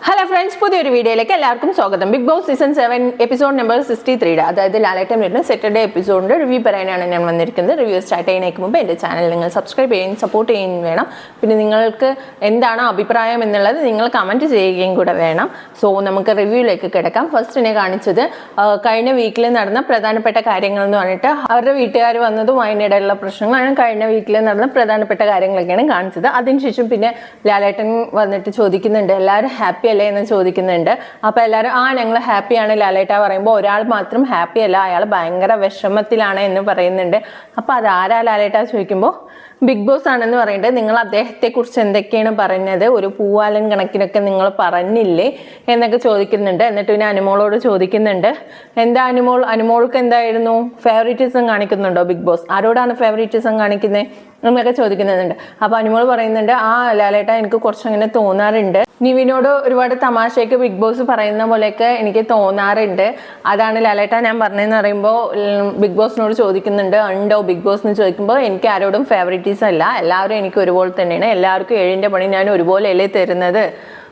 Hello friends, പുതിയൊരു വീഡിയോയിലേക്ക് എല്ലാവർക്കും സ്വാഗതം. Bigg Boss season 7 episode number 63, അതായത് ലാലേട്ടൻ വരുന്ന സാറ്റർഡേ എപ്പിസോഡിൻ്റെ റിവ്യൂ പറയാനാണ് ഞാൻ വന്നിരിക്കുന്നത്. റിവ്യൂ സ്റ്റാർട്ട് ചെയ്യുന്നതിന് മുമ്പ് എൻ്റെ ചാനൽ നിങ്ങൾ സബ്സ്ക്രൈബ് ചെയ്യുകയും സപ്പോർട്ട് ചെയ്യുകയും വേണം. പിന്നെ നിങ്ങൾക്ക് എന്താണ് അഭിപ്രായം എന്നുള്ളത് നിങ്ങൾ കമൻറ്റ് ചെയ്യുകയും കൂടെ വേണം. സോ നമുക്ക് റിവ്യൂയിലേക്ക് കിടക്കാം. ഫസ്റ്റ് എന്നെ കാണിച്ചത് കഴിഞ്ഞ വീക്കിൽ നടന്ന പ്രധാനപ്പെട്ട കാര്യങ്ങൾ എന്ന് പറഞ്ഞിട്ട് അവരുടെ വീട്ടുകാർ വന്നതും അതിനിടയിലുള്ള പ്രശ്നങ്ങളാണ് കഴിഞ്ഞ വീക്കിൽ നടന്ന പ്രധാനപ്പെട്ട കാര്യങ്ങളൊക്കെയാണ് കാണിച്ചത്. അതിനുശേഷം പിന്നെ ലാലേട്ടൻ വന്നിട്ട് ചോദിക്കുന്നുണ്ട്, എല്ലാവരും ഹാപ്പി അല്ലേ എന്ന് ചോദിക്കുന്നുണ്ട്. അപ്പോൾ എല്ലാവരും ഞങ്ങൾ ഹാപ്പിയാണ് ലാലേട്ട പറയുമ്പോൾ ഒരാൾ മാത്രം ഹാപ്പി അല്ല, അയാൾ ഭയങ്കര വിഷമത്തിലാണ് എന്ന് പറയുന്നുണ്ട്. അപ്പോൾ അതാരാ ലാലേട്ട ചോദിക്കുമ്പോൾ ബിഗ് ബോസ് ആണെന്ന് പറയുന്നത്. നിങ്ങൾ അദ്ദേഹത്തെക്കുറിച്ച് എന്തൊക്കെയാണ് പറഞ്ഞത്, ഒരു പൂവാലൻ കണക്കിനൊക്കെ നിങ്ങൾ പറഞ്ഞില്ലേ എന്നൊക്കെ ചോദിക്കുന്നുണ്ട്. എന്നിട്ട് പിന്നെ അനുമോളോട് ചോദിക്കുന്നുണ്ട്, എന്താ അനുമോൾക്ക് എന്തായിരുന്നു ഫേവറിറ്റിസം കാണിക്കുന്നുണ്ടോ ബിഗ് ബോസ്, ആരോടാണ് ഫേവറിറ്റിസം കാണിക്കുന്നത് എന്നൊക്കെ ചോദിക്കുന്നുണ്ട്. അപ്പോൾ അനുമോൾ പറയുന്നുണ്ട്, ലാലേട്ട എനിക്ക് കുറച്ചങ്ങനെ തോന്നാറുണ്ട്, നിവിനോട് ഒരുപാട് തമാശയ്ക്ക് ബിഗ് ബോസ് പറയുന്ന പോലെയൊക്കെ എനിക്ക് തോന്നാറുണ്ട്, അതാണ് ലാലേട്ട ഞാൻ പറഞ്ഞതെന്ന് പറയുമ്പോൾ ബിഗ് ബോസിനോട് ചോദിക്കുന്നുണ്ട്, ഉണ്ടോ ബിഗ് ബോസ് എന്ന് ചോദിക്കുമ്പോൾ എനിക്ക് ആരോടും ഫേവറിറ്റീസ് അല്ല, എല്ലാവരും എനിക്ക് ഒരുപോലെ തന്നെയാണ്, എല്ലാവർക്കും 7ന്റെ പണി ഞാൻ ഒരുപോലെയല്ലേ തരുന്നത്,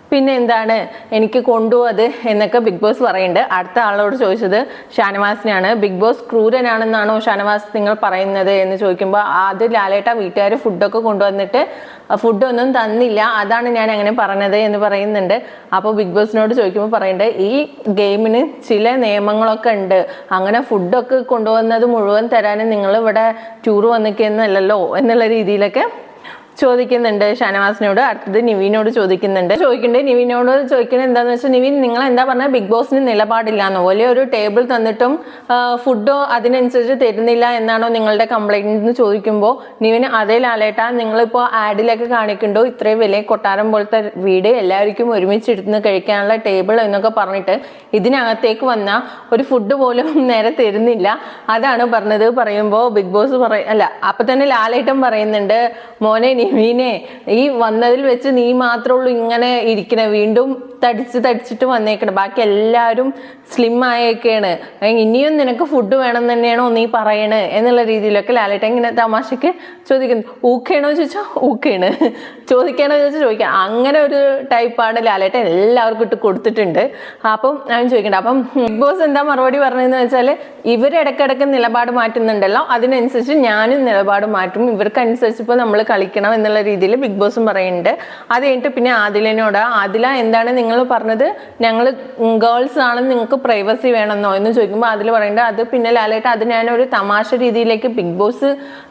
പിന്നെ എന്താണ് എനിക്ക് കൊണ്ടുപോയത് എന്നൊക്കെ ബിഗ് ബോസ് പറയുന്നുണ്ട്. അടുത്ത ആളോട് ചോദിച്ചത് ഷാനവാസിനെയാണ്. ബിഗ് ബോസ് ക്രൂരനാണെന്നാണോ ഷാനവാസ് നിങ്ങൾ പറയുന്നത് എന്ന് ചോദിക്കുമ്പോൾ അത് ലാലേട്ട വീട്ടുകാർ ഫുഡൊക്കെ കൊണ്ടുവന്നിട്ട് ഫുഡൊന്നും തന്നില്ല, അതാണ് ഞാൻ അങ്ങനെ പറഞ്ഞത് എന്ന് പറയുന്നുണ്ട്. അപ്പോൾ ബിഗ് ബോസിനോട് ചോദിക്കുമ്പോൾ പറയുന്നുണ്ട്, ഈ ഗെയിമിന് ചില നിയമങ്ങളൊക്കെ ഉണ്ട്, അങ്ങനെ ഫുഡൊക്കെ കൊണ്ടുവന്നത് മുഴുവൻ തരാനും നിങ്ങൾ ഇവിടെ ടൂർ വന്നിരിക്കുന്നല്ലോ എന്നുള്ള രീതിയിലൊക്കെ ചോദിക്കുന്നുണ്ട് ഷാനവാസിനോട്. അടുത്തത് നിവിനോട് നിവിനോട് ചോദിക്കുന്നത് എന്താണെന്ന് വെച്ചാൽ, നിവിൻ നിങ്ങൾ എന്താ പറഞ്ഞാൽ ബിഗ് ബോസിന് നിലപാടില്ല എന്നോ, വലിയൊരു ടേബിൾ തന്നിട്ടും ഫുഡോ അതിനനുസരിച്ച് തരുന്നില്ല എന്നാണോ നിങ്ങളുടെ കംപ്ലൈൻറ്റ് എന്ന് ചോദിക്കുമ്പോൾ നിവിന് അതേ ലാലേട്ട, നിങ്ങളിപ്പോൾ ആഡിലൊക്കെ കാണിക്കുന്നുണ്ടോ ഇത്രയും വലിയ കൊട്ടാരം പോലത്തെ വീട് എല്ലാവർക്കും ഒരുമിച്ചിരുന്ന് കഴിക്കാനുള്ള ടേബിൾ എന്നൊക്കെ പറഞ്ഞിട്ട് ഇതിനകത്തേക്ക് വന്ന ഒരു ഫുഡ് പോലും നേരെ തരുന്നില്ല, അതാണ് പറഞ്ഞത് പറയുമ്പോൾ ബിഗ് ബോസ് അപ്പം തന്നെ ലാലേട്ടൻ പറയുന്നുണ്ട്, മോനെ നിവിനെ ഈ വന്നതിൽ വെച്ച് നീ മാത്രമേ ഉള്ളൂ ഇങ്ങനെ ഇരിക്കണേ, വീണ്ടും തടിച്ചിട്ട് വന്നേക്കണം, ബാക്കി എല്ലാവരും സ്ലിം ആയേക്കാണ്, ഇനിയും നിനക്ക് ഫുഡ് വേണം തന്നെയാണോ നീ പറയണേ എന്നുള്ള രീതിയിലൊക്കെ ലാലേട്ടൻ ഇങ്ങനെ തമാശക്ക് ചോദിക്കുന്നു. ഊക്കയാണോ ചോദിച്ചാൽ ഊക്കയാണ്, ചോദിക്കണോ ചോദിച്ചാൽ ചോദിക്കാം, അങ്ങനെ ഒരു ടൈപ്പാണ് ലാലേട്ടൻ എല്ലാവർക്കും ഇട്ട് കൊടുത്തിട്ടുണ്ട്. അപ്പം ഞാൻ ചോദിക്കണ്ട, അപ്പം ബിഗ് ബോസ് എന്താ മറുപടി പറഞ്ഞതെന്ന് വെച്ചാൽ, ഇവരിടക്കിടക്ക് നിലപാട് മാറ്റുന്നുണ്ടല്ലോ, അതിനനുസരിച്ച് ഞാനും നിലപാട് മാറ്റും, ഇവർക്കനുസരിച്ച് ഇപ്പോൾ നമ്മൾ കളിക്കണം എന്നുള്ള രീതിയിൽ ബിഗ് ബോസും പറയുന്നുണ്ട്. അത് കഴിഞ്ഞിട്ട് പിന്നെ ആദിലിനോട്, ആദില എന്താണ് നിങ്ങൾ പറഞ്ഞത്, ഞങ്ങൾ ഗേൾസ് ആണ്, നിങ്ങൾക്ക് പ്രൈവസി വേണമെന്നോ എന്ന് ചോദിക്കുമ്പോൾ അതിൽ പറയുന്നുണ്ട്, അത് പിന്നെ ലാലേട്ട അത് ഞാനൊരു തമാശ രീതിയിലേക്ക് ബിഗ് ബോസ്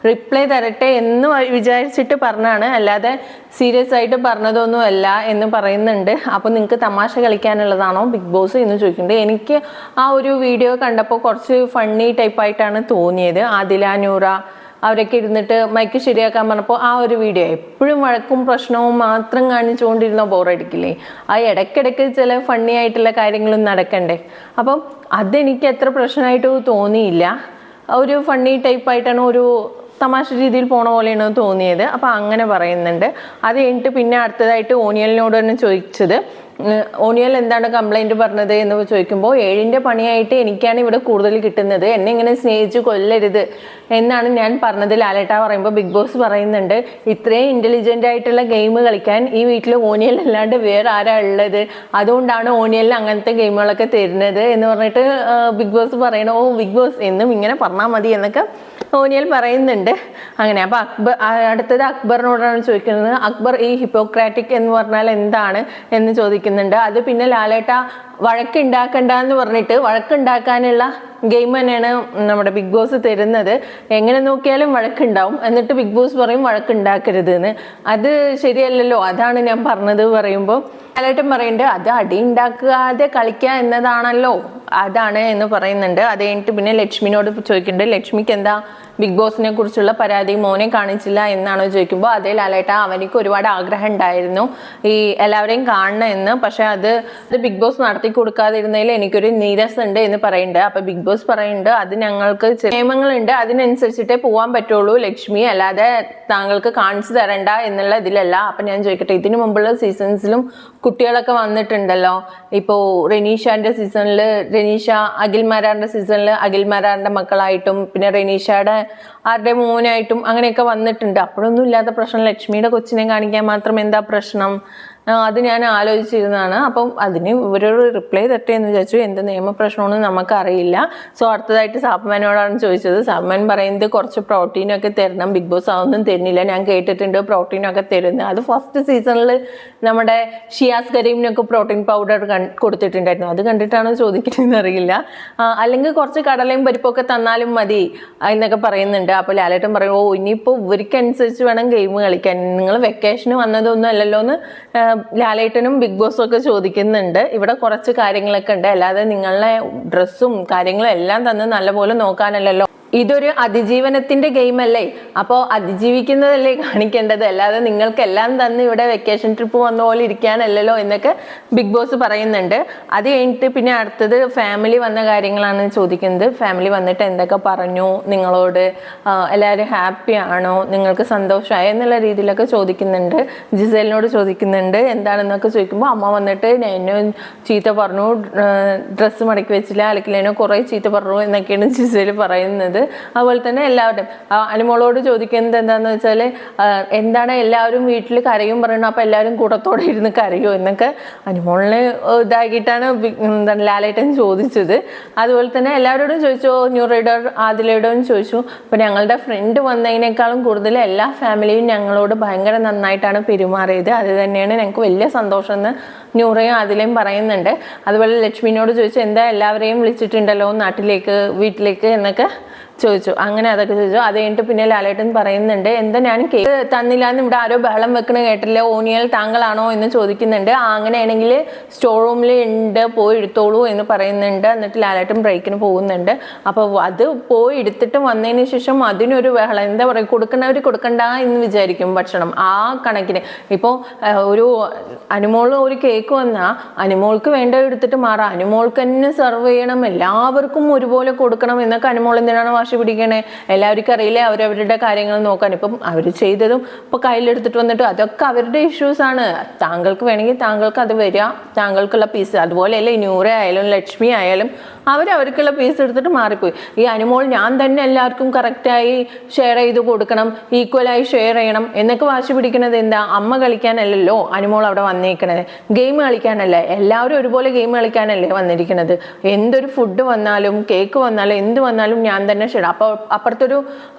റിപ്ലൈ തരട്ടെ എന്ന് വിചാരിച്ചിട്ട് പറഞ്ഞാണ്, അല്ലാതെ സീരിയസ് ആയിട്ട് പറഞ്ഞതൊന്നും അല്ല എന്ന് പറയുന്നുണ്ട്. അപ്പോൾ നിങ്ങൾക്ക് തമാശ കളിക്കാനുള്ളതാണോ ബിഗ് ബോസ് എന്ന് ചോദിക്കുന്നുണ്ട്. എനിക്ക് ആ ഒരു വീഡിയോ കണ്ടപ്പോൾ കുറച്ച് ഫണ്ണി ടൈപ്പായിട്ടാണ് തോന്നിയത്. ആദില, നൂറ അവരൊക്കെ ഇരുന്നിട്ട് മൈക്ക് ശരിയാക്കാൻ പറഞ്ഞപ്പോൾ ആ ഒരു വീഡിയോ എപ്പോഴും വഴക്കും പ്രശ്നവും മാത്രം കാണിച്ചുകൊണ്ടിരുന്ന ബോറടിക്കില്ലേ, ആ ഇടയ്ക്കിടയ്ക്ക് ചില ഫണ്ണി ആയിട്ടുള്ള കാര്യങ്ങളും നടക്കണ്ടേ. അപ്പം അതെനിക്ക് എത്ര പ്രശ്നമായിട്ട് തോന്നിയില്ല, ഒരു ഫണ്ണി ടൈപ്പായിട്ടാണ്, ഒരു തമാശ രീതിയിൽ പോണ പോലെയാണ് തോന്നിയത്. അപ്പോൾ അങ്ങനെ പറയുന്നുണ്ട്. അത് കഴിഞ്ഞിട്ട് പിന്നെ അടുത്തതായിട്ട് ഓണിയലിനോട് തന്നെ ചോദിച്ചത്, ഓണിയൽ എന്താണ് കംപ്ലൈൻറ്റ് പറഞ്ഞത് എന്ന് ചോദിക്കുമ്പോൾ 7ന്റെ പണിയായിട്ട് എനിക്കാണ് ഇവിടെ കൂടുതൽ കിട്ടുന്നത്, എന്നെ ഇങ്ങനെ സ്നേഹിച്ച് കൊല്ലരുത് എന്നാണ് ഞാൻ പറഞ്ഞത് ലാലേട്ട പറയുമ്പോൾ ബിഗ് ബോസ് പറയുന്നുണ്ട്, ഇത്രയും ഇൻ്റലിജൻ്റ് ആയിട്ടുള്ള ഗെയിം കളിക്കാൻ ഈ വീട്ടിൽ ഓണിയൽ അല്ലാണ്ട് വേറെ ആരാ ഉള്ളത്, അതുകൊണ്ടാണ് ഓണിയലിൽ അങ്ങനത്തെ ഗെയിമുകളൊക്കെ തരുന്നത് എന്ന് പറഞ്ഞിട്ട് ബിഗ് ബോസ് പറയണ, ബിഗ് ബോസ് എന്നും ഇങ്ങനെ പറഞ്ഞാൽ മതി എന്നൊക്കെ ഓണിയൽ പറയുന്നുണ്ട്. അങ്ങനെ അപ്പോൾ അടുത്തത് അക്ബറിനോടാണ് ചോദിക്കുന്നത്, അക്ബർ ഈ ഹിപ്പോക്രാറ്റിക് എന്ന് പറഞ്ഞാൽ എന്താണ് എന്ന് ചോദിക്കുന്നുണ്ട്. അത് പിന്നെ ലാലേട്ട വഴക്കുണ്ടാക്കണ്ട എന്ന് പറഞ്ഞിട്ട് വഴക്കുണ്ടാക്കാനുള്ള ഗെയിം തന്നെയാണ് നമ്മുടെ ബിഗ് ബോസ് തരുന്നത്, എങ്ങനെ നോക്കിയാലും വഴക്കുണ്ടാവും, എന്നിട്ട് ബിഗ് ബോസ് പറയും വഴക്കുണ്ടാക്കരുത് എന്ന്. അത് ശരിയല്ലല്ലോ, അതാണ് ഞാൻ പറഞ്ഞത് പറയുമ്പോൾ ലാലേട്ടൻ പറയുന്നുണ്ട്, അത് അടി ഉണ്ടാക്കാതെ കളിക്കുക എന്നതാണല്ലോ, അതാണ് എന്ന് പറയുന്നുണ്ട്. അത് കഴിഞ്ഞിട്ട് പിന്നെ ലക്ഷ്മിനോട് ചോദിക്കുന്നുണ്ട്, ലക്ഷ്മിക്ക് എന്താ ബിഗ് ബോസിനെ കുറിച്ചുള്ള പരാതി, മോനെ കാണിച്ചില്ല എന്നാണോ ചോദിക്കുമ്പോൾ അതേ ലാലേട്ട, അവനിക്ക് ഒരുപാട് ആഗ്രഹം ഉണ്ടായിരുന്നു ഈ എല്ലാവരെയും കാണണം എന്ന്, പക്ഷെ അത് ബിഗ് ബോസ് നടത്തി കൊടുക്കാതിരുന്നതിൽ എനിക്കൊരു നീരസുണ്ട് എന്ന് പറയുന്നുണ്ട്. അപ്പോൾ ബിഗ് ബോസ് പറയുന്നുണ്ട്, അത് ഞങ്ങൾക്ക് നിയമങ്ങളുണ്ട്, അതിനനുസരിച്ചിട്ടേ പോകാൻ പറ്റുള്ളൂ ലക്ഷ്മി, അല്ലാതെ താങ്കൾക്ക് കാണിച്ചു തരണ്ട എന്നുള്ള ഇതിലല്ല. അപ്പം ഞാൻ ചോദിക്കട്ടെ, ഇതിനു മുമ്പുള്ള സീസൺസിലും കുട്ടികളൊക്കെ വന്നിട്ടുണ്ടല്ലോ, ഇപ്പോൾ റെനീഷാൻ്റെ സീസണിൽ റെനീഷ, അഖിൽമാരാറിൻ്റെ സീസണിൽ അഖിൽമാരാറിൻ്റെ മക്കളായിട്ടും പിന്നെ റെനീഷയുടെ ആരുടെ മോനായിട്ടും അങ്ങനെയൊക്കെ വന്നിട്ടുണ്ട്. അപ്പോഴൊന്നും ഇല്ലാത്ത പ്രശ്നം ലക്ഷ്മിയുടെ കൊച്ചിനെ കാണിക്കാൻ മാത്രം എന്താ പ്രശ്നം അത് ഞാൻ ആലോചിച്ചിരുന്നതാണ്. അപ്പം അതിന് ഇവരൊരു റിപ്ലൈ തരട്ടെ എന്ന് വിചാരിച്ചു. എന്ത് നിയമപ്രശ്നമൊന്നും നമുക്കറിയില്ല. സോ അടുത്തതായിട്ട് സാബ്മാനോടാണ് ചോദിച്ചത്. സാബ്മാൻ പറയുന്നത് കുറച്ച് പ്രോട്ടീനൊക്കെ തരണം, ബിഗ് ബോസ് അതൊന്നും തരുന്നില്ല, ഞാൻ കേട്ടിട്ടുണ്ട് പ്രോട്ടീനൊക്കെ തരുന്നത്. അത് ഫസ്റ്റ് സീസണിൽ നമ്മുടെ ഷിയാസ് കരീമിനൊക്കെ പ്രോട്ടീൻ പൗഡർ കൊടുത്തിട്ടുണ്ടായിരുന്നു. അത് കണ്ടിട്ടാണോ ചോദിക്കണമെന്ന് അറിയില്ല. അല്ലെങ്കിൽ കുറച്ച് കടലയും പരിപ്പൊക്കെ തന്നാലും മതി എന്നൊക്കെ പറയുന്നുണ്ട്. അപ്പോൾ ലാലേട്ടൻ പറയും, ഇനിയിപ്പോൾ ഇവർക്കനുസരിച്ച് വേണം ഗെയിം കളിക്കാൻ, നിങ്ങൾ വെക്കേഷന് വന്നതൊന്നും അല്ലല്ലോ എന്ന് ലാലേട്ടനും ബിഗ് ബോസും ഒക്കെ ചോദിക്കുന്നുണ്ട്. ഇവിടെ കുറച്ച് കാര്യങ്ങളൊക്കെ ഉണ്ട്, അല്ലാതെ നിങ്ങളുടെ ഡ്രസ്സും കാര്യങ്ങളും എല്ലാം തന്ന് നല്ലപോലെ നോക്കാനല്ലല്ലോ. ഇതൊരു അതിജീവനത്തിന്റെ ഗെയിം അല്ലേ, അപ്പോൾ അതിജീവിക്കുന്നതല്ലേ കാണിക്കേണ്ടത്, അല്ലാതെ നിങ്ങൾക്ക് എല്ലാം തന്ന് ഇവിടെ വെക്കേഷൻ ട്രിപ്പ് വന്ന പോലെ ഇരിക്കാനല്ലല്ലോ എന്നൊക്കെ ബിഗ് ബോസ് പറയുന്നുണ്ട്. അത് കഴിഞ്ഞിട്ട് പിന്നെ അടുത്തത് ഫാമിലി വന്ന കാര്യങ്ങളാണ് ചോദിക്കുന്നത്. ഫാമിലി വന്നിട്ട് എന്തൊക്കെ പറഞ്ഞു നിങ്ങളോട്, എല്ലാവരും ഹാപ്പി ആണോ, നിങ്ങൾക്ക് സന്തോഷമായി എന്നുള്ള രീതിയിലൊക്കെ ചോദിക്കുന്നുണ്ട്. ജിസേലിനോട് ചോദിക്കുന്നുണ്ട് എന്താണെന്നൊക്കെ ചോദിക്കുമ്പോൾ അമ്മ വന്നിട്ട് എന്നെ ചീത്ത പറഞ്ഞു, ഡ്രസ്സ് മടക്കി വെച്ചില്ല, അലക്കിലേനോ കുറേ ചീത്ത പറഞ്ഞു എന്നൊക്കെയാണ് ജിസേൽ പറയുന്നത്. അതുപോലെ തന്നെ എല്ലാവരും അനുമോളോട് ചോദിക്കുന്നത് എന്താണെന്ന് വെച്ചാൽ, എന്താണ് എല്ലാവരും വീട്ടിൽ കരയും പറയണം, അപ്പോൾ എല്ലാവരും കൂട്ടത്തോടെ ഇരുന്ന് കരയോ എന്നൊക്കെ അനുമോളിനെ ഇതാക്കിയിട്ടാണ് ലാലേട്ടൻ ചോദിച്ചത്. അതുപോലെ തന്നെ എല്ലാവരോടും ചോദിച്ചു, ന്യൂ റൈഡർ ആദിലയോടും ചോദിച്ചു. അപ്പോൾ ഞങ്ങളുടെ ഫ്രണ്ട് വന്നതിനേക്കാളും കൂടുതൽ എല്ലാ ഫാമിലിയും ഞങ്ങളോട് ഭയങ്കര നന്നായിട്ടാണ് പെരുമാറിയത്, അത് തന്നെയാണ് ഞങ്ങൾക്ക് വലിയ സന്തോഷം എന്ന് നൂറയും ആദിലയും പറയുന്നുണ്ട്. അതുപോലെ ലക്ഷ്മിനോട് ചോദിച്ചു, എന്താ എല്ലാവരെയും വിളിച്ചിട്ടുണ്ടല്ലോ നാട്ടിലേക്ക് വീട്ടിലേക്ക് എന്നൊക്കെ ചോദിച്ചു. അങ്ങനെ അതൊക്കെ ചോദിച്ചു. അത് കഴിഞ്ഞിട്ട് പിന്നെ ലാലേട്ടൻ പറയുന്നുണ്ട്, എന്താ ഞാൻ കേക്ക് തന്നില്ല എന്ന് ഇവിടെ ആരോ ബഹളം വെക്കണ കേട്ടില്ല, ഓനിയൽ താങ്കളാണോ എന്ന് ചോദിക്കുന്നുണ്ട്. അങ്ങനെയാണെങ്കിൽ സ്റ്റോർ റൂമിൽ ഉണ്ട്, പോയി എടുത്തോളൂ എന്ന് പറയുന്നുണ്ട്. എന്നിട്ട് ലാലേട്ടൻ ബ്രേക്കിന് പോകുന്നുണ്ട്. അപ്പോൾ അത് പോയി എടുത്തിട്ട് വന്നതിന് ശേഷം അതിനൊരു ബഹളം, എന്താ പറയുക, കൊടുക്കണവർ കൊടുക്കണ്ട എന്ന് വിചാരിക്കും ഭക്ഷണം. ആ കണക്കിന് ഇപ്പോൾ ഒരു അനുമോൾ ഒരു കേക്ക് വന്നാൽ അനുമോൾക്ക് വേണ്ട എടുത്തിട്ട് മാറാം, അനുമോൾക്ക് തന്നെ സെർവ് ചെയ്യണം, എല്ലാവർക്കും ഒരുപോലെ കൊടുക്കണം എന്നൊക്കെ അനുമോൾ എന്തിനാണ് വാശി പിടിക്കണേ? എല്ലാവർക്കും അറിയില്ലേ അവരവരുടെ കാര്യങ്ങൾ നോക്കാൻ. ഇപ്പം അവർ ചെയ്തതും ഇപ്പോൾ കയ്യിലെടുത്തിട്ട് വന്നിട്ട് അതൊക്കെ അവരുടെ ഇഷ്യൂസാണ്. താങ്കൾക്ക് വേണമെങ്കിൽ താങ്കൾക്ക് അത് വരിക, താങ്കൾക്കുള്ള പീസ്. അതുപോലെയല്ലേ നൂറ ആയാലും ലക്ഷ്മി ആയാലും അവർക്കുള്ള പീസ് എടുത്തിട്ട് മാറിപ്പോയി. ഈ അനുമോൾ ഞാൻ തന്നെ എല്ലാവർക്കും കറക്റ്റായി ഷെയർ ചെയ്ത് കൊടുക്കണം, ഈക്വലായി ഷെയർ ചെയ്യണം എന്നൊക്കെ വാശി പിടിക്കുന്നത് എന്താ? അമ്മ കളിക്കാനല്ലല്ലോ അനുമോൾ അവിടെ വന്നിരിക്കണത്, ഗെയിം കളിക്കാനല്ലേ, എല്ലാവരും ഒരുപോലെ ഗെയിം കളിക്കാനല്ലേ വന്നിരിക്കുന്നത്. എന്തൊരു ഫുഡ് വന്നാലും കേക്ക് വന്നാലും എന്ത് വന്നാലും ഞാൻ തന്നെ ഷെയർ. അപ്പോൾ അപ്പുറത്തൊരു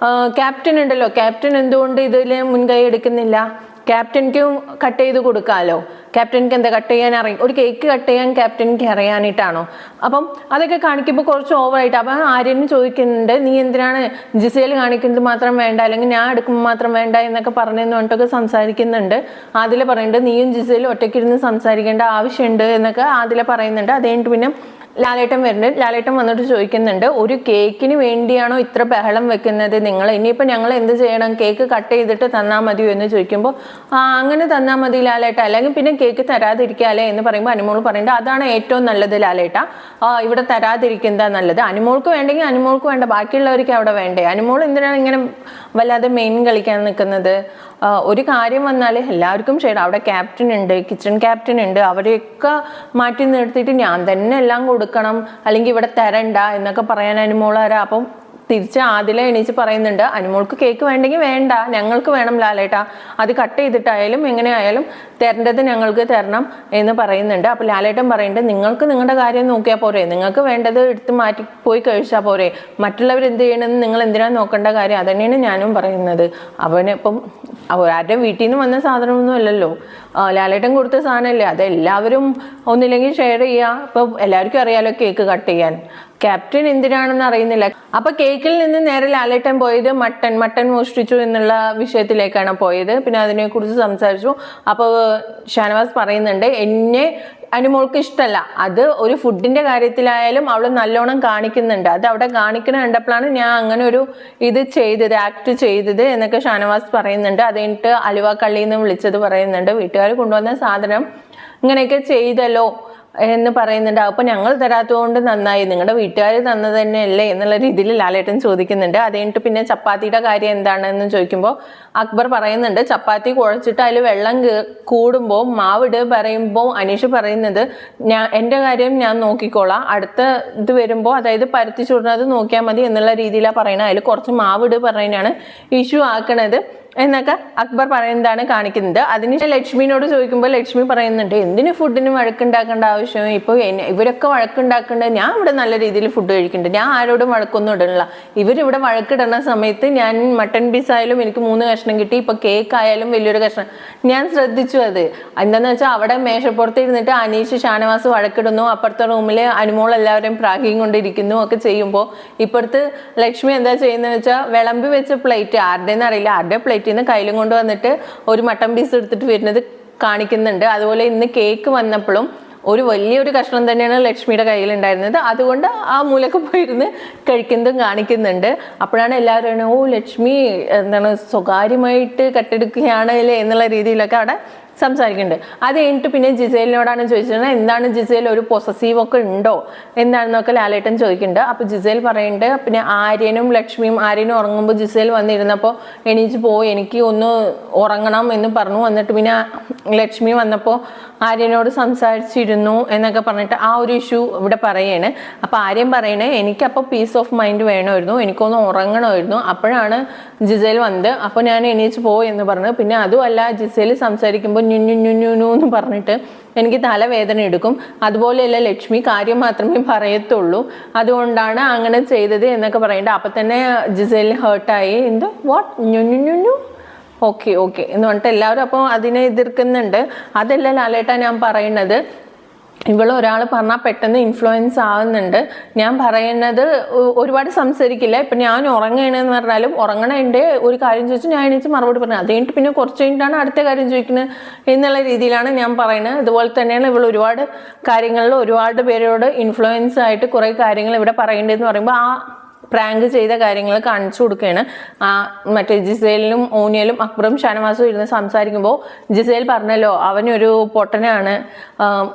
ക്യാപ്റ്റൻ ഉണ്ടല്ലോ, ക്യാപ്റ്റൻ എന്തുകൊണ്ട് ഇതിൽ മുൻകൈ എടുക്കുന്നില്ല? ക്യാപ്റ്റൻക്കും കട്ട് ചെയ്ത് കൊടുക്കാമല്ലോ. ക്യാപ്റ്റൻക്ക് എന്താ കട്ട് ചെയ്യാൻ അറിയാം? ഒരു കേക്ക് കട്ട് ചെയ്യാൻ ക്യാപ്റ്റൻക്ക് അറിയാനായിട്ടാണോ? അപ്പം അതൊക്കെ കാണിക്കുമ്പോൾ കുറച്ച് ഓവറായിട്ട്. അപ്പം ആര്യനും ചോദിക്കുന്നുണ്ട്, നീ എന്തിനാണ് ജിസേൽ കാണിക്കുന്നത് മാത്രം വേണ്ട, അല്ലെങ്കിൽ ഞാൻ എടുക്കുമ്പോൾ മാത്രം വേണ്ട എന്നൊക്കെ പറഞ്ഞെന്ന് പറഞ്ഞിട്ടൊക്കെ സംസാരിക്കുന്നുണ്ട്. ആദില പറയുന്നുണ്ട്, നീയും ജിസേലും ഒറ്റയ്ക്കിരുന്ന് സംസാരിക്കേണ്ട ആവശ്യമുണ്ട് എന്നൊക്കെ ആദില പറയുന്നുണ്ട്. അത് കഴിഞ്ഞിട്ട് പിന്നെ ലാലേട്ടൻ വരുന്നുണ്ട്. ലാലേട്ടൻ വന്നിട്ട് ചോദിക്കുന്നുണ്ട്, ഒരു കേക്കിന് വേണ്ടിയാണോ ഇത്ര ബഹളം വെക്കുന്നത് നിങ്ങൾ? ഇനിയിപ്പോൾ ഞങ്ങൾ എന്ത് ചെയ്യണം? കേക്ക് കട്ട് ചെയ്തിട്ട് തന്നാൽ മതിയോ എന്ന് ചോദിക്കുമ്പോൾ അങ്ങനെ തന്നാൽ മതി ലാലേട്ട, അല്ലെങ്കിൽ പിന്നെ കേക്ക് തരാതിരിക്കാല്ലേ എന്ന് പറയുമ്പോൾ അനുമോൾ പറയുന്നുണ്ട്, അതാണ് ഏറ്റവും നല്ലത് ലാലേട്ട, ഇവിടെ തരാതിരിക്കുന്നതാണ് നല്ലത്. അനുമോൾക്ക് വേണ്ടെങ്കിൽ അനുമോൾക്ക് വേണ്ട, ബാക്കിയുള്ളവർക്ക് അവിടെ വേണ്ടേ? അനുമോൾ എന്തിനാണ് ഇങ്ങനെ വല്ലാതെ മെയിൻ കളിക്കാൻ നിൽക്കുന്നത്? ഒരു കാര്യം വന്നാൽ എല്ലാവർക്കും ഷെയർ. അവിടെ ക്യാപ്റ്റൻ ഉണ്ട്, കിച്ചൺ ക്യാപ്റ്റൻ ഉണ്ട്, അവരെയൊക്കെ മാറ്റി നിർത്തിയിട്ട് ഞാൻ തന്നെ എല്ലാം കൊടുക്കണം, അല്ലെങ്കിൽ ഇവിടെ തരണ്ട എന്നൊക്കെ പറയാൻ അനുമോളാരാ? അപ്പം തിരിച്ച് ആദില എണീച്ച് പറയുന്നുണ്ട്, അനുമോൾക്ക് കേക്ക് വേണ്ടെങ്കിൽ വേണ്ട, ഞങ്ങൾക്ക് വേണം ലാലേട്ടാ, അത് കട്ട് ചെയ്തിട്ടായാലും എങ്ങനെ ആയാലും തരേണ്ടത് ഞങ്ങൾക്ക് തരണം എന്ന് പറയുന്നുണ്ട്. അപ്പോൾ ലാലേട്ടൻ പറയുന്നുണ്ട്, നിങ്ങൾക്ക് നിങ്ങളുടെ കാര്യം നോക്കിയാൽ പോരെ, നിങ്ങൾക്ക് വേണ്ടത് എടുത്ത് മാറ്റി പോയി കഴിച്ചാൽ പോരെ, മറ്റുള്ളവർ എന്ത് ചെയ്യണമെന്ന് നിങ്ങൾ എന്തിനാണ് നോക്കേണ്ട കാര്യം? അതന്നെയാണ് ഞാനും പറയുന്നത്. അവനിപ്പം ആരുടെ വീട്ടിൽ നിന്ന് വന്ന സാധനമൊന്നും അല്ലല്ലോ, ലാലേട്ടൻ കൊടുത്ത സാധനമല്ലേ, അതെല്ലാവരും ഒന്നില്ലെങ്കിൽ ഷെയർ ചെയ്യുക. ഇപ്പം എല്ലാവർക്കും അറിയാലോ കേക്ക് കട്ട് ചെയ്യാൻ, ക്യാപ്റ്റൻ എന്തിനാണെന്ന് അറിയുന്നില്ല. അപ്പൊ കേക്കിൽ നിന്ന് നേരെ ലാലേട്ടൻ പോയത് മട്ടൻ മോഷ്ടിച്ചു എന്നുള്ള വിഷയത്തിലേക്കാണ് പോയത്. പിന്നെ അതിനെക്കുറിച്ച് സംസാരിച്ചു. അപ്പോൾ ഷാനവാസ് പറയുന്നുണ്ട്, എന്നെ അനുമോൾക്ക് ഇഷ്ടമല്ല, അത് ഒരു ഫുഡിന്റെ കാര്യത്തിലായാലും അവൾ നല്ലോണം കാണിക്കുന്നുണ്ട്, അത് അവിടെ കാണിക്കണ കണ്ടപ്പോഴാണ് ഞാൻ അങ്ങനെ ഒരു ഇത് ചെയ്തത്, ആക്ട് ചെയ്തത് എന്നൊക്കെ ഷാനവാസ് പറയുന്നുണ്ട്. അത് കഴിഞ്ഞിട്ട് അലുവ കള്ളിന്ന് വിളിച്ചത് പറയുന്നുണ്ട്, വീട്ടുകാർ കൊണ്ടുവന്ന സാധനം ഇങ്ങനെയൊക്കെ ചെയ്തല്ലോ എന്ന് പറയുന്നുണ്ട്. അപ്പോൾ ഞങ്ങൾ തരാത്തതുകൊണ്ട് നന്നായി, നിങ്ങളുടെ വീട്ടുകാർ തന്നത് തന്നെയല്ലേ എന്നുള്ള രീതിയിൽ ലാലേട്ടൻ ചോദിക്കുന്നുണ്ട്. അത് കഴിഞ്ഞിട്ട് പിന്നെ ചപ്പാത്തിയുടെ കാര്യം എന്താണെന്ന് ചോദിക്കുമ്പോൾ അക്ബർ പറയുന്നുണ്ട്, ചപ്പാത്തി കുഴച്ചിട്ട് അതിൽ വെള്ളം കൂടുമ്പോൾ മാവിട് പറയുമ്പോൾ അനീഷ് പറയുന്നത്, എൻ്റെ കാര്യം ഞാൻ നോക്കിക്കോളാം, അടുത്ത ഇത് വരുമ്പോൾ അതായത് പരത്തി ചുടുന്നത് നോക്കിയാൽ മതി എന്നുള്ള രീതിയിലാണ് പറയുന്നത്. അതിൽ കുറച്ച് മാവിട് പറയുന്നതാണ് ഇഷ്യൂ ആക്കണത് എന്നൊക്കെ അക്ബർ പറയുന്നതാണ് കാണിക്കുന്നത്. അതിന് ലക്ഷ്മിനോട് ചോദിക്കുമ്പോൾ ലക്ഷ്മി പറയുന്നുണ്ട്, എന്തിനു ഫുഡിന് വഴക്കുണ്ടാക്കേണ്ട ആവശ്യം, ഇപ്പോൾ ഇവരൊക്കെ വഴക്കുണ്ടാക്കേണ്ടത്, ഞാൻ ഇവിടെ നല്ല രീതിയിൽ ഫുഡ് കഴിക്കുന്നുണ്ട്, ഞാൻ ആരോടും വഴക്കൊന്നും ഇടണില്ല. ഇവരിവിടെ വഴക്കിടുന്ന സമയത്ത് ഞാൻ മട്ടൺ പീസ് ആയാലും എനിക്ക് 3 കഷ്ണം കിട്ടി, ഇപ്പൊ കേക്ക് ആയാലും വലിയൊരു കഷ്ണം. ഞാൻ ശ്രദ്ധിച്ചു അത് എന്താന്ന് വെച്ചാൽ അവിടെ മേശപ്പുറത്ത് ഇരുന്നിട്ട് അനീഷ് ഷാനവാസ് വഴക്കിടുന്നു, അപ്പുറത്തെ റൂമിൽ അനുമോൾ എല്ലാവരെയും പ്രാഗിങ് കൊണ്ടിരിക്കുന്നു ഒക്കെ ചെയ്യുമ്പോൾ ഇപ്പുറത്ത് ലക്ഷ്മി എന്താ ചെയ്യുന്നത് വെച്ചാൽ വിളമ്പി വെച്ച പ്ലേറ്റ് ആരുടെയെന്ന് അറിയില്ല, ആരുടെ പ്ലേറ്റ് കയ്യിലും കൊണ്ട് വന്നിട്ട് ഒരു മട്ടൺ പീസ് എടുത്തിട്ട് വരുന്നത് കാണിക്കുന്നുണ്ട്. അതുപോലെ ഇന്ന് കേക്ക് വന്നപ്പോഴും ഒരു വലിയൊരു കഷ്ണം തന്നെയാണ് ലക്ഷ്മിയുടെ കയ്യിലുണ്ടായിരുന്നത്. അതുകൊണ്ട് ആ മൂലക്ക് പോയിരുന്ന് കഴിക്കുന്നതും കാണിക്കുന്നുണ്ട്. അപ്പോഴാണ് എല്ലാവരും ഓ ലക്ഷ്മി എന്താണ് സ്വകാര്യമായിട്ട് കട്ടെടുക്കുകയാണ് അല്ലേ എന്നുള്ള രീതിയിലൊക്കെ അവിടെ സംസാരിക്കുന്നുണ്ട്. അത് കഴിഞ്ഞിട്ട് പിന്നെ ജിസേലിനോടാണ് ചോദിച്ചിരുന്നത്, എന്താണ് ജിസേൽ ഒരു പൊസസീവ് ഒക്കെ ഉണ്ടോ എന്താണെന്നൊക്കെ ലാലേട്ടൻ ചോദിക്കുന്നുണ്ട്. അപ്പോൾ ജിസേൽ പറയുന്നുണ്ട്, പിന്നെ ആര്യനും ലക്ഷ്മിയും, ആര്യനും ഉറങ്ങുമ്പോൾ ജിസേൽ വന്നിരുന്നപ്പോൾ എണീച്ച് പോയി എനിക്ക് ഒന്ന് ഉറങ്ങണം എന്ന് പറഞ്ഞു. എന്നിട്ട് പിന്നെ ലക്ഷ്മി വന്നപ്പോൾ ആര്യനോട് സംസാരിച്ചിരുന്നു എന്നൊക്കെ പറഞ്ഞിട്ട് ആ ഒരു ഇഷ്യൂ ഇവിടെ പറയാണ്. അപ്പോൾ ആര്യൻ പറയണേ എനിക്കപ്പോൾ പീസ് ഓഫ് മൈൻഡ് വേണമായിരുന്നു, എനിക്കൊന്ന് ഉറങ്ങണമായിരുന്നു, അപ്പോഴാണ് ജിസേൽ വന്നത്, അപ്പോൾ ഞാൻ എണീച്ച് പോയി എന്ന് പറഞ്ഞു. പിന്നെ അതുമല്ല ജിസേൽ സംസാരിക്കുമ്പോൾ ഞുഞ്ഞു എന്ന് പറഞ്ഞിട്ട് എനിക്ക് തലവേദന എടുക്കും, അതുപോലെയല്ല ലക്ഷ്മി കാര്യം മാത്രമേ പറയത്തുള്ളൂ, അതുകൊണ്ടാണ് അങ്ങനെ ചെയ്തത് എന്നൊക്കെ പറയണ്ട. അപ്പം തന്നെ ജിസേലിന് ഹേർട്ടായി, എന്തോ വാട്ട് ഞുഞ്ഞു ഓക്കെ എന്ന് പറഞ്ഞിട്ട് എല്ലാവരും അപ്പോൾ അതിനെ എതിർക്കുന്നുണ്ട്. അതല്ല ലാലേട്ടാ ഞാൻ പറയുന്നത്, ഒരാൾ പറഞ്ഞാൽ പെട്ടെന്ന് ഇൻഫ്ലുവൻസ് ആവുന്നുണ്ട്. ഞാൻ പറയുന്നത് ഒരുപാട് സംസാരിക്കില്ല. ഇപ്പം ഞാൻ ഉറങ്ങണമെന്ന് പറഞ്ഞാലും ഉറങ്ങണേൻ്റെ ഒരു കാര്യം ചോദിച്ചു ഞാൻ എണീച്ച് മറുപടി പറഞ്ഞു, അത് കഴിഞ്ഞിട്ട് പിന്നെ കുറച്ച് കഴിഞ്ഞിട്ടാണ് അടുത്ത കാര്യം ചോദിക്കുന്നത് എന്നുള്ള രീതിയിലാണ് ഞാൻ പറയുന്നത്. അതുപോലെ തന്നെയാണ് ഒരുപാട് കാര്യങ്ങളിൽ ഒരുപാട് പേരോട് ഇൻഫ്ലുവൻസ് ആയിട്ട് കുറേ കാര്യങ്ങൾ ഇവിടെ പറയേണ്ടതെന്ന് പറയുമ്പോൾ ആ പ്രാങ്ക് ചെയ്ത കാര്യങ്ങൾ കാണിച്ചു കൊടുക്കുകയാണ്. മറ്റേ ജിസേലിനും ഓനിയലും അക്ബറും ഷാനവാസും ഇരുന്ന് സംസാരിക്കുമ്പോൾ ജിസേൽ പറഞ്ഞല്ലോ അവനൊരു പൊട്ടനാണ്,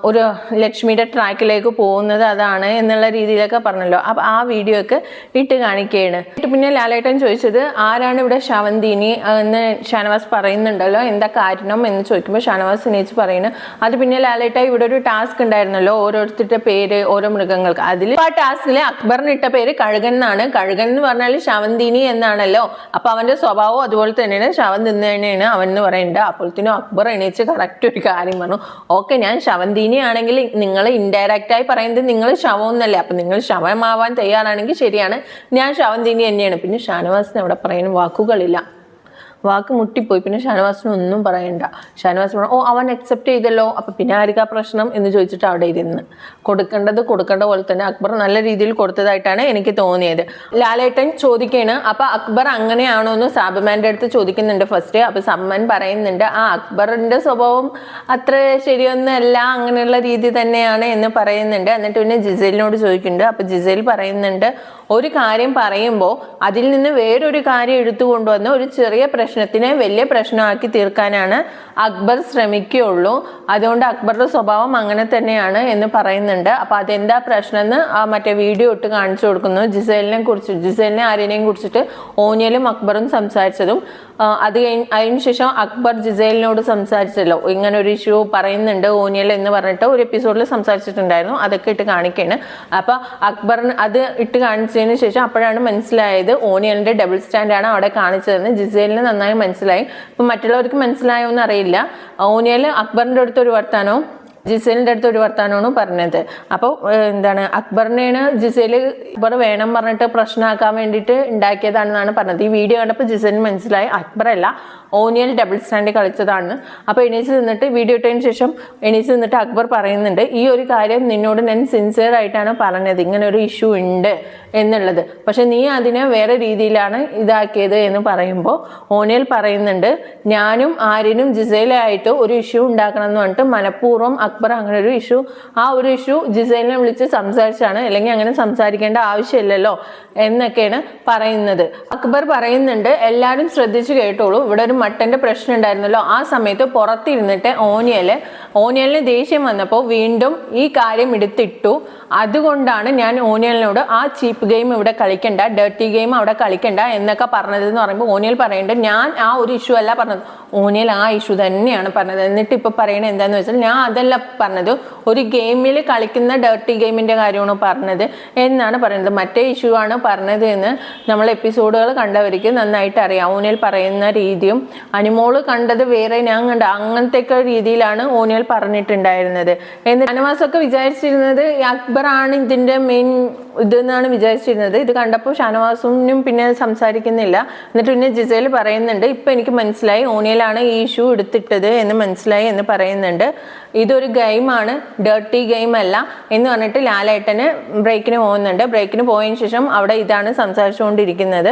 ഒരു ലക്ഷ്മിയുടെ ട്രാക്കിലേക്ക് പോകുന്നത് അതാണ് എന്നുള്ള രീതിയിലൊക്കെ പറഞ്ഞല്ലോ. അപ്പം ആ വീഡിയോ ഒക്കെ ഇട്ട് കാണിക്കുകയാണ്. പിന്നെ ലാലേട്ടൻ ചോദിച്ചത് ആരാണ് ഇവിടെ ശവന്തിനി എന്ന് ഷാനവാസ് പറയുന്നുണ്ടല്ലോ, എന്താ കാരണം എന്ന് ചോദിക്കുമ്പോൾ ഷാനവാസ് എണീച്ച് പറയുന്നത്, അത് പിന്നെ ലാലേട്ട ഇവിടെ ഒരു ടാസ്ക് ഉണ്ടായിരുന്നല്ലോ ഓരോരുത്തരുടെ പേര് ഓരോ മൃഗങ്ങൾക്ക്, അതിൽ ആ ടാസ്കിൽ അക്ബറിന് ഇട്ട പേര് കഴുകൻ എന്നാണ്. കഴുകൻ എന്ന് പറഞ്ഞാൽ ശവന്തിനി എന്നാണല്ലോ. അപ്പൊ അവന്റെ സ്വഭാവം അതുപോലെ തന്നെയാണ്, ശവം തിന്നതന്നെയാണ് അവൻ എന്ന് പറയുന്നുണ്ട്. അപ്പോഴത്തേനും അക്ബർ എണീച്ച് കറക്റ്റ് ഒരു കാര്യം പറഞ്ഞു, ഓക്കെ ഞാൻ ശവന്തിനി ആണെങ്കിൽ നിങ്ങൾ ഇൻഡയറക്റ്റ് ആയി പറയുന്നത് നിങ്ങൾ ശവം എന്നല്ലേ, അപ്പൊ നിങ്ങൾ ശവമാവാൻ തയ്യാറാണെങ്കിൽ ശരിയാണ്, ഞാൻ ശവന്തിനി തന്നെയാണ്. പിന്നെ ഷാനവാസിന് അവിടെ പറയുന്ന വാക്കുകളില്ല, വാക്ക് മുട്ടിപ്പോയി. പിന്നെ ഷാനവാസിന് ഒന്നും പറയണ്ട. ഷാനവാസ് പറഞ്ഞു, ഓ അവൻ അക്സെപ്റ്റ് ചെയ്തല്ലോ, അപ്പം പിന്നെ ആർക്കാ പ്രശ്നം എന്ന് ചോദിച്ചിട്ട് അവിടെ ഇരുന്ന് കൊടുക്കേണ്ട പോലെ തന്നെ അക്ബർ നല്ല രീതിയിൽ കൊടുത്തതായിട്ടാണ് എനിക്ക് തോന്നിയത്. ലാലേട്ടൻ ചോദിക്കുകയാണ്, അപ്പം അക്ബർ അങ്ങനെയാണോ എന്ന് സാബുമാൻ്റെ അടുത്ത് ചോദിക്കുന്നുണ്ട് ഫസ്റ്റ്. അപ്പം സമ്മൻ പറയുന്നുണ്ട്, ആ അക്ബറിൻ്റെ സ്വഭാവം അത്ര ശരിയൊന്നുമല്ല, അങ്ങനെയുള്ള രീതി തന്നെയാണ് എന്ന് പറയുന്നുണ്ട്. എന്നിട്ട് പിന്നെ ജിസേലിനോട് ചോദിക്കുന്നുണ്ട്. അപ്പം ജിസേൽ പറയുന്നുണ്ട്, ഒരു കാര്യം പറയുമ്പോൾ അതിൽ നിന്ന് വേറൊരു കാര്യം എടുത്തു കൊണ്ടുവന്ന് ഒരു ചെറിയ പ്രശ്നത്തിനെ വലിയ പ്രശ്നമാക്കി തീർക്കാനാണ് അക്ബർ ശ്രമിക്കുകയുള്ളൂ, അതുകൊണ്ട് അക്ബറുടെ സ്വഭാവം അങ്ങനെ തന്നെയാണ് എന്ന് പറയുന്നുണ്ട്. അപ്പോൾ അതെന്താ പ്രശ്നം എന്ന് മറ്റേ വീഡിയോ ഇട്ട് കാണിച്ചു കൊടുക്കുന്നു. ജിസേലിനെ ആര്യനെയും കുറിച്ചിട്ട് ഓനിയലും അക്ബറും സംസാരിച്ചതും അതിനുശേഷം അക്ബർ ജിസേലിനോട് സംസാരിച്ചല്ലോ, ഇങ്ങനെ ഒരു ഇഷ്യൂ പറയുന്നുണ്ട് ഓനിയൽ എന്ന് പറഞ്ഞിട്ട് ഒരു എപ്പിസോഡിൽ സംസാരിച്ചിട്ടുണ്ടായിരുന്നു, അതൊക്കെ ഇട്ട് കാണിക്കുകയാണ്. അപ്പോൾ അക്ബറിന് അത് ഇട്ട് കാണിച്ചതിന് ശേഷം അപ്പോഴാണ് മനസ്സിലായത് ഓനിയലിൻ്റെ ഡബിൾ സ്റ്റാൻഡാണ് അവിടെ കാണിച്ചതെന്ന് ജിസേലിന് നന്നായി മനസ്സിലായി. ഇപ്പം മറ്റുള്ളവർക്ക് മനസ്സിലായോ എന്ന് അറിയില്ല. ഓനിയൽ അക്ബറിൻ്റെ അടുത്ത് ഒരു വർത്താനവും ജിസേലിൻ്റെ അടുത്ത് ഒരു വർത്താനമാണ് പറഞ്ഞത്. അപ്പോൾ എന്താണ് അക്ബറിനെയാണ് ജിസേൽ അക്ബർ വേണം പറഞ്ഞിട്ട് പ്രശ്നമാക്കാൻ വേണ്ടിയിട്ട് ഉണ്ടാക്കിയതാണെന്നാണ് പറഞ്ഞത്. ഈ വീഡിയോ കണ്ടപ്പോൾ ജിസേലിന് മനസ്സിലായി അക്ബറല്ല ഓനിയൽ ഡബിൾ സ്റ്റാൻഡ് കളിച്ചതാണ്. അപ്പോൾ എണീച്ച് നിന്നിട്ട് വീഡിയോ ഇട്ടതിന് ശേഷം എണീച്ച് നിന്നിട്ട് അക്ബർ പറയുന്നുണ്ട്, ഈ ഒരു കാര്യം നിന്നോട് ഞാൻ സിൻസിയർ ആയിട്ടാണ് പറഞ്ഞത്, ഇങ്ങനെ ഒരു ഇഷ്യൂ ഉണ്ട് എന്നുള്ളത്, പക്ഷെ നീ അതിനെ വേറെ രീതിയിലാണ് ഇതാക്കിയത് എന്ന് പറയുമ്പോൾ ഓനിയൽ പറയുന്നുണ്ട്, ഞാനും ആര്യനും ജിസേലായിട്ട് ഒരു ഇഷ്യൂ ഉണ്ടാക്കണം എന്ന് പറഞ്ഞിട്ട് മനഃപൂർവ്വം അക്ബർ അങ്ങനെ ഒരു ഇഷ്യൂ ജിസേലിനെ വിളിച്ച് സംസാരിച്ചാണ്, അല്ലെങ്കിൽ അങ്ങനെ സംസാരിക്കേണ്ട ആവശ്യമില്ലല്ലോ എന്നൊക്കെയാണ് പറയുന്നത്. അക്ബർ പറയുന്നുണ്ട്, എല്ലാവരും ശ്രദ്ധിച്ചു കേട്ടോളൂ, ഇവിടെ ഒരു മട്ടൻ്റെ പ്രശ്നം ഉണ്ടായിരുന്നല്ലോ, ആ സമയത്ത് പുറത്തിരുന്നിട്ട് ഓനിയലിന് ദേഷ്യം വന്നപ്പോൾ വീണ്ടും ഈ കാര്യം എടുത്തിട്ടു, അതുകൊണ്ടാണ് ഞാൻ ഓനിയലിനോട് ആ ചീപ്പ് ഗെയിം ഇവിടെ കളിക്കണ്ട, ഡേർട്ടി ഗെയിം അവിടെ കളിക്കണ്ട എന്നൊക്കെ പറഞ്ഞതെന്ന് പറയുമ്പോൾ ഓനിയൽ പറയുന്നുണ്ട്, ഞാൻ ആ ഒരു ഇഷ്യൂ അല്ല പറഞ്ഞത്, ഓനിയൽ ആ ഇഷ്യൂ തന്നെയാണ് പറഞ്ഞത്. എന്നിട്ട് ഇപ്പോൾ പറയണത് എന്താണെന്ന് വെച്ചാൽ ഞാൻ അതല്ല പറഞ്ഞത്, ഒരു ഗെയിമിൽ കളിക്കുന്ന ഡേർട്ടി ഗെയിമിൻ്റെ കാര്യമാണ് പറഞ്ഞത് എന്നാണ് പറയുന്നത്. മറ്റേ ഇഷ്യൂ ആണ് പറഞ്ഞത് എന്ന് നമ്മൾ എപ്പിസോഡുകൾ കണ്ടവർക്ക് നന്നായിട്ട് അറിയാം. ഓനിയൽ പറയുന്ന രീതിയും അനുമോള് കണ്ടത് വേറെ, ഞാൻ കണ്ട അങ്ങനത്തെയൊക്കെ രീതിയിലാണ് ഓനിയൽ പറഞ്ഞിട്ടുണ്ടായിരുന്നത്. എന്നിട്ട് ഷാനവാസൊക്കെ വിചാരിച്ചിരുന്നത് അക്ബറാണ് ഇതിൻ്റെ മെയിൻ ഇതെന്നാണ് വിചാരിച്ചിരുന്നത്. ഇത് കണ്ടപ്പോൾ ഷാനവാസും പിന്നെ സംസാരിക്കുന്നില്ല. എന്നിട്ട് പിന്നെ ജിസേൽ പറയുന്നുണ്ട്, ഇപ്പം എനിക്ക് മനസ്സിലായി ഓനിയലാണ് ഈ ഇഷ്യൂ എടുത്തിട്ടത് എന്ന് മനസ്സിലായി എന്ന് പറയുന്നുണ്ട്. ഇതൊരു ഗെയിമാണ്, ഡേർട്ടി ഗെയിം അല്ല എന്ന് പറഞ്ഞിട്ട് ലാലേട്ടന് ബ്രേക്കിന് പോകുന്നുണ്ട്. ബ്രേക്കിന് പോയതിന് ശേഷം അവിടെ ഇതാണ് സംസാരിച്ചുകൊണ്ടിരിക്കുന്നത്.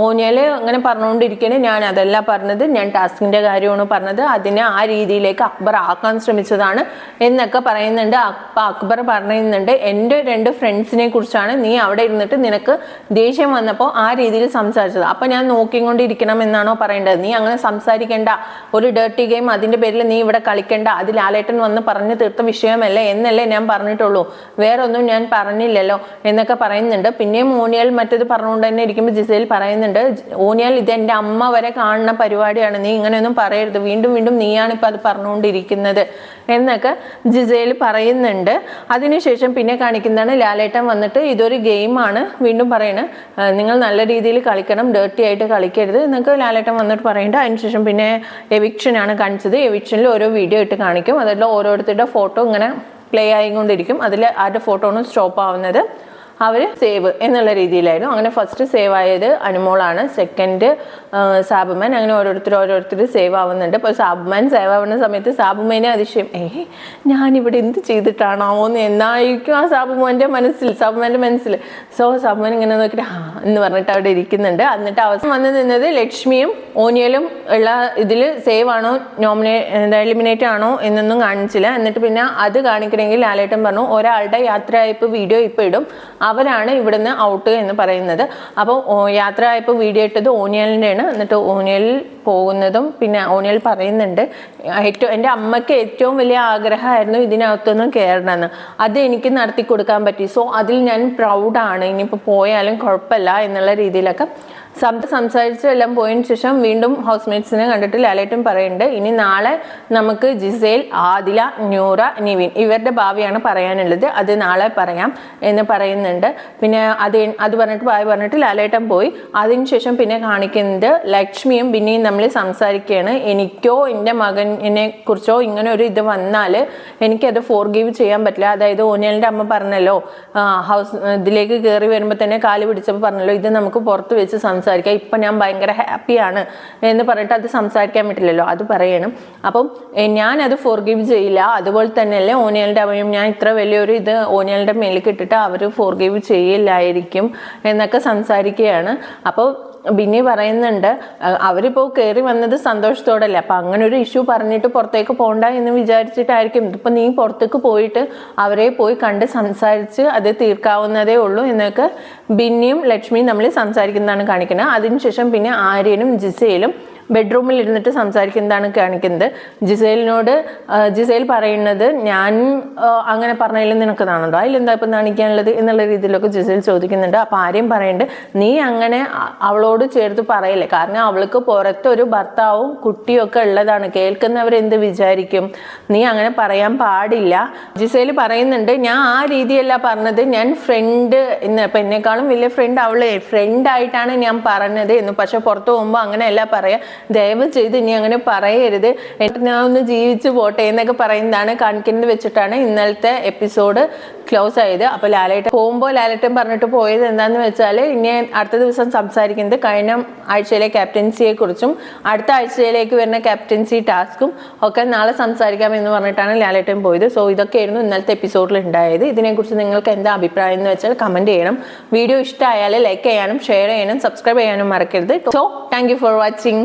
ഓനിയൽ അങ്ങനെ പറഞ്ഞുകൊണ്ടിരിക്കുന്നത്, ഞാൻ അതല്ല പറഞ്ഞത്, ഞാൻ ടാസ്കിൻ്റെ കാര്യമാണ് പറഞ്ഞത്, അതിനെ ആ രീതിയിലേക്ക് അക്ബർ ആക്കാൻ ശ്രമിച്ചതാണ് എന്നൊക്കെ പറയുന്നുണ്ട്. അപ്പം അക്ബർ പറയുന്നുണ്ട്, എൻ്റെ 2 ഫ്രണ്ട്സിനെ കുറിച്ചാണ് നീ അവിടെ ഇരുന്നിട്ട് നിനക്ക് ദേഷ്യം വന്നപ്പോൾ ആ രീതിയിൽ സംസാരിച്ചത്. അപ്പം ഞാൻ നോക്കിക്കൊണ്ടിരിക്കണം എന്നാണോ പറയേണ്ടത്? നീ അങ്ങനെ സംസാരിക്കേണ്ട, ഒരു ഡേർട്ടി ഗെയിം അതിൻ്റെ പേരിൽ നീ ഇവിടെ കളിക്കേണ്ട, അത് ലാലേട്ടൻ വന്ന് പറഞ്ഞു തീർത്ത വിഷയമല്ലേ എന്നല്ലേ ഞാൻ പറഞ്ഞിട്ടുള്ളൂ, വേറെ ഒന്നും ഞാൻ പറഞ്ഞില്ലല്ലോ എന്നൊക്കെ പറയുന്നുണ്ട്. പിന്നെയും ഓനിയൽ മറ്റത് പറഞ്ഞുകൊണ്ട് തന്നെ ഇരിക്കുമ്പോൾ ജിസേൽ പറയുന്നുണ്ട്, ഓനിയൽ ഇത് എൻ്റെ അമ്മ വരെ കാണുന്ന പരിപാടിയാണ്, നീ ഇങ്ങനെയൊന്നും പറയരുത്, വീണ്ടും വീണ്ടും നീയാണ് ഇപ്പം അത് പറഞ്ഞുകൊണ്ടിരിക്കുന്നത് എന്നൊക്കെ ജിസേൽ പറയുന്നുണ്ട്. അതിനുശേഷം പിന്നെ കാണിക്കുന്നതാണ് ലാലേട്ടൻ വന്നിട്ട് ഇതൊരു ഗെയിമാണ്, വീണ്ടും പറയണ നിങ്ങൾ നല്ല രീതിയിൽ കളിക്കണം, ഡേർട്ടി ആയിട്ട് കളിക്കരുത് എന്നൊക്കെ ലാലേട്ടൻ വന്നിട്ട് പറയുന്നുണ്ട്. അതിനുശേഷം പിന്നെ എവിക്ഷനാണ് കാണിച്ചത്. എവിക്ഷനിൽ ഓരോ വീഡിയോ ഇട്ട് കാണിക്കും, അതിൽ ഓരോരുത്തരുടെ ഫോട്ടോ ഇങ്ങനെ പ്ലേ ആയിക്കൊണ്ടിരിക്കും. അതിൽ ആരുടെ ഫോട്ടോ ആണ് സ്റ്റോപ്പ് ആവുന്നത് അവർ സേവ് എന്നുള്ള രീതിയിലായിരുന്നു. അങ്ങനെ ഫസ്റ്റ് സേവ് ആയത് അനുമോളാണ്, സെക്കൻഡ് സാബുമാൻ, അങ്ങനെ ഓരോരുത്തർ സേവ് ആവുന്നുണ്ട്. അപ്പോൾ സാബുമാൻ സേവ് ആവുന്ന സമയത്ത് സാബുമാനെ അതിശയം, ഞാനിവിടെ എന്ത് ചെയ്തിട്ടാണാവോ എന്ന് എന്നായിരിക്കും ആ സാബുമാൻ്റെ മനസ്സിൽ. സോ സാബുമാൻ ഇങ്ങനെ നോക്കിയിട്ട് എന്ന് പറഞ്ഞിട്ട് അവിടെ ഇരിക്കുന്നുണ്ട്. എന്നിട്ട് അവസാനം വന്ന് നിന്നത് ലക്ഷ്മിയും ഓനിയലും ഉള്ള ഇതിൽ സേവ് ആണോ എലിമിനേറ്റ് ആണോ എന്നൊന്നും കാണിച്ചില്ല. എന്നിട്ട് പിന്നെ അത് കാണിക്കണമെങ്കിൽ ലാലേട്ടൻ പറഞ്ഞു, ഒരാളുടെ യാത്രയയപ്പ് വീഡിയോ ഇപ്പോൾ ഇടും, അവരാണ് ഇവിടുന്ന് ഔട്ട് എന്ന് പറയുന്നത്. അപ്പോൾ യാത്രയയപ്പ് വീഡിയോ ഇട്ടത് ഓനിയലിൻ്റെയാണ്. എന്നിട്ട് ഓനിയൽ പോകുന്നതും പിന്നെ ഓനിയൽ പറയുന്നുണ്ട്, എൻ്റെ അമ്മയ്ക്ക് ഏറ്റവും വലിയ ആഗ്രഹമായിരുന്നു ഇതിനകത്തൊന്നും കയറണമെന്ന്, അത് എനിക്ക് നടത്തി കൊടുക്കാൻ പറ്റി, സോ അതിൽ ഞാൻ പ്രൗഡാണ്, ഇനിയിപ്പോൾ പോയാലും കുഴപ്പമില്ല എന്നുള്ള രീതിയിലൊക്കെ സംസാരിച്ച് എല്ലാം പോയതിന് ശേഷം വീണ്ടും ഹൗസ്മേറ്റ്സിനെ കണ്ടിട്ട് ലാലേട്ടൻ പറയുന്നുണ്ട്, ഇനി നാളെ നമുക്ക് ജിസേൽ, ആദില, ന്യൂറ, നിവിൻ ഇവരുടെ ഭാവിയാണ് പറയാനുള്ളത്, അത് നാളെ പറയാം എന്ന് പറയുന്നുണ്ട്. പിന്നെ അത് പറഞ്ഞിട്ട് ബായ് പറഞ്ഞിട്ട് ലാലേട്ടൻ പോയി. അതിനുശേഷം പിന്നെ കാണിക്കുന്നത് ലക്ഷ്മിയും പിന്നെയും തമ്മിൽ സംസാരിക്കുകയാണ്. എനിക്കോ എൻ്റെ മകനെ കുറിച്ചോ ഇങ്ങനെ ഒരു ഇത് വന്നാൽ എനിക്കത് ഫോർഗീവ് ചെയ്യാൻ പറ്റില്ല. അതായത് ഓനിയലിൻ്റെ അമ്മ പറഞ്ഞല്ലോ, ഇതിലേക്ക് കയറി വരുമ്പോൾ തന്നെ കാല് പിടിച്ചപ്പോൾ പറഞ്ഞല്ലോ, ഇത് നമുക്ക് പുറത്ത് വെച്ച് സംസാരിക്കാം, ഇപ്പം ഞാൻ ഭയങ്കര ഹാപ്പിയാണ് എന്ന് പറഞ്ഞിട്ട് അത് സംസാരിക്കാൻ പറ്റില്ലല്ലോ, അത് പറയണം. അപ്പം ഞാനത് ഫോർഗീവ് ചെയ്യില്ല, അതുപോലെ തന്നെയല്ലേ ഓനിയലിൻ്റെ അമ്മയും, ഞാൻ ഇത്ര വലിയൊരു ഇത് ഓനിയലിൻ്റെ മേലേക്ക് ഇട്ടിട്ട് അവർ ഫോർഗീവ് ചെയ്യില്ലായിരിക്കും എന്നൊക്കെ സംസാരിക്കുകയാണ്. അപ്പോൾ ബിന്നി പറയുന്നുണ്ട്, അവരിപ്പോൾ കയറി വന്നത് സന്തോഷത്തോടല്ലേ, അപ്പം അങ്ങനെ ഒരു ഇഷ്യൂ പറഞ്ഞിട്ട് പുറത്തേക്ക് പോകണ്ട എന്ന് വിചാരിച്ചിട്ടായിരിക്കും. ഇതിപ്പോൾ നീ പുറത്തേക്ക് പോയിട്ട് അവരെ പോയി കണ്ട് സംസാരിച്ച് അത് തീർക്കാവുന്നതേ ഉള്ളൂ എന്നൊക്കെ ബിന്നിയും ലക്ഷ്മിയും തമ്മിൽ സംസാരിക്കുന്നതാണ് കാണിക്കുന്നത്. അതിനുശേഷം പിന്നെ ആര്യനും ജിസയിലും ബെഡ്റൂമിൽ ഇരുന്നിട്ട് സംസാരിക്കുന്നതാണ് കാണിക്കുന്നത്. ജിസേൽ പറയുന്നത്, ഞാൻ അങ്ങനെ പറഞ്ഞതിൽ നിനക്ക് നാണുണ്ടോ, അതിലെന്താ ഇപ്പം കാണിക്കാനുള്ളത് എന്നുള്ള രീതിയിലൊക്കെ ജിസേൽ ചോദിക്കുന്നുണ്ട്. അപ്പോൾ ആര്യം പറയുന്നുണ്ട്, നീ അങ്ങനെ അവളോട് ചേർത്ത് പറയല്ലേ, കാരണം അവൾക്ക് പുറത്തൊരു ഭർത്താവും കുട്ടിയും ഒക്കെ ഉള്ളതാണ്, കേൾക്കുന്നവരെന്ത് വിചാരിക്കും, നീ അങ്ങനെ പറയാൻ പാടില്ല. ജിസേൽ പറയുന്നുണ്ട്, ഞാൻ ആ രീതിയല്ല പറഞ്ഞത്, ഞാൻ ഫ്രണ്ട് എന്ന്, അപ്പം എന്നെക്കാളും വലിയ ഫ്രണ്ട് അവളെ ഫ്രണ്ടായിട്ടാണ് ഞാൻ പറഞ്ഞത് എന്ന്. പക്ഷെ പുറത്ത് പോകുമ്പോൾ അങ്ങനെയല്ല പറയാം, ദയവ് ചെയ്ത് ഇനി അങ്ങനെ പറയരുത്, ഞാൻ ഒന്ന് ജീവിച്ചു പോട്ടെ എന്നൊക്കെ പറയുന്നതാണ് കാണിക്കുന്നത് വെച്ചിട്ടാണ് ഇന്നലത്തെ എപ്പിസോഡ് ക്ലോസ് ആയത്. അപ്പോൾ ലാലേട്ടൻ പറഞ്ഞിട്ട് പോയത് എന്താണെന്ന് വെച്ചാൽ, ഇനി അടുത്ത ദിവസം സംസാരിക്കുന്നത് കഴിഞ്ഞ ആഴ്ചയിലെ ക്യാപ്റ്റൻസിയെ കുറിച്ചും അടുത്ത ആഴ്ചയിലേക്ക് വരുന്ന ക്യാപ്റ്റൻസി ടാസ്കും ഒക്കെ നാളെ സംസാരിക്കാം എന്ന് പറഞ്ഞിട്ടാണ് ലാലേട്ടൻ പോയത്. സോ ഇതൊക്കെയായിരുന്നു ഇന്നലത്തെ എപ്പിസോഡിൽ ഉണ്ടായത്. ഇതിനെക്കുറിച്ച് നിങ്ങൾക്ക് എന്താ അഭിപ്രായം എന്ന് വെച്ചാൽ കമൻറ്റ് ചെയ്യണം. വീഡിയോ ഇഷ്ടമായാൽ ലൈക്ക് ചെയ്യാനും ഷെയർ ചെയ്യാനും സബ്സ്ക്രൈബ് ചെയ്യാനും മറക്കരുത്. So thank you for watching.